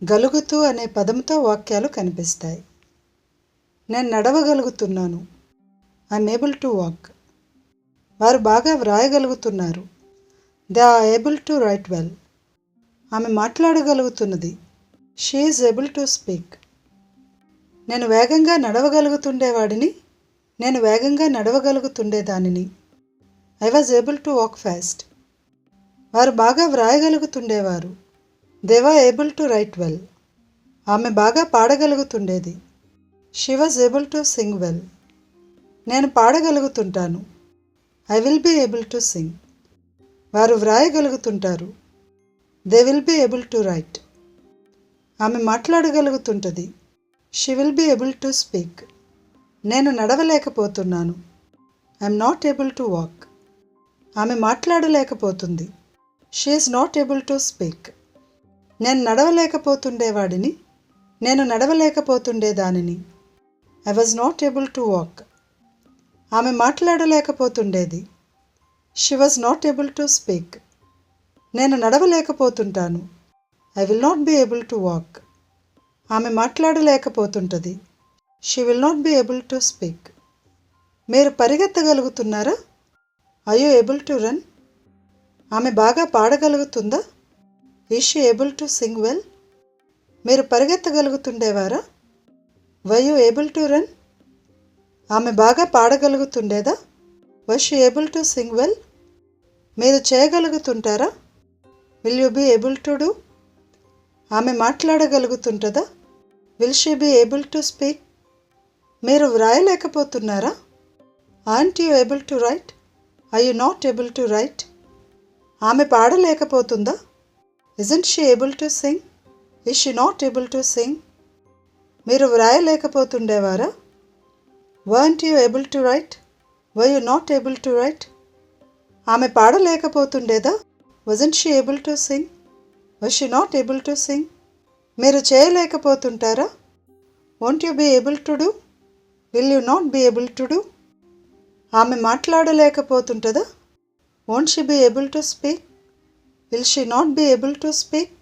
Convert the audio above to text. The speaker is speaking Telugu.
గలుగుతూ అనే పదంతో వాక్యాలు కనిపిస్తాయి. నేను నడవగలుగుతున్నాను. I'm able to walk. వారు బాగా వ్రాయగలుగుతున్నారు. They are able to write well. ఆమె మాట్లాడగలుగుతున్నది. She is able to speak. నేను వేగంగా నడవగలుగుతుండేవాడిని. నేను వేగంగా నడవగలుగుతుండేదానిని. I was able to walk fast. వారు బాగా వ్రాయగలుగుతుండేవారు. They were able to write well. ఆమె బాగా పాడగలుగుతుండేది. She was able to sing well. నేను పాడగలుగుతుంటాను. I will be able to sing. వారు వ్రాయగలుగుతుంటారు. They will be able to write. ఆమె మాట్లాడగలుగుతుంటుంది. She will be able to speak. నేను నడవలేకపోతున్నాను. I'm not able to walk. ఆమె మాట్లాడలేకపోతుంది. She is not able to speak. నేను నడవలేకపోతుండేవాడిని. నేను నడవలేకపోతుండేదానిని. I was not able to walk. ఆమె మాట్లాడలేకపోతుండేది. She was not able to speak. నేను నడవలేకపోతుంటాను. I will not be able to walk. ఆమె మాట్లాడలేకపోతుంటుంది. She will not be able to speak. మీరు పరిగెత్తగలుగుతున్నారా? Are you able to run? ఆమె బాగా పాడగలుగుతుందా? Is she able to sing well? మీరు పరిగెత్తగలుగుతుండేవారా? Were you able to run? ఆమె బాగా పాడగలుగుతుండేదా? Were she able to sing well? మీరు చేయగలుగుతుంటారా? Will you be able to do? ఆమె మాట్లాడగలుగుతుంటుందా? Will she be able to speak? మీరు వ్రాయలేకపోతున్నారా? Aren't you able to write? Are you not able to write? ఆమె పాడలేకపోతుందా? Isn't she able to sing? Is she not able to sing? మీరు వ్రాయలేకపోతుండేవారా? Weren't you able to right? Were you not able to write? ఆమె పాడలేకపోతుండేదా? Wasn't she able to sing? Were she not able to sing? మీరు చేయలేకపోతుంటారా? Won't you be able to do? Will you not be able to do? ఆమె మాట్లాడలేకపోతుంటుందా? Won't she be able to speak? Will she not be able to speak?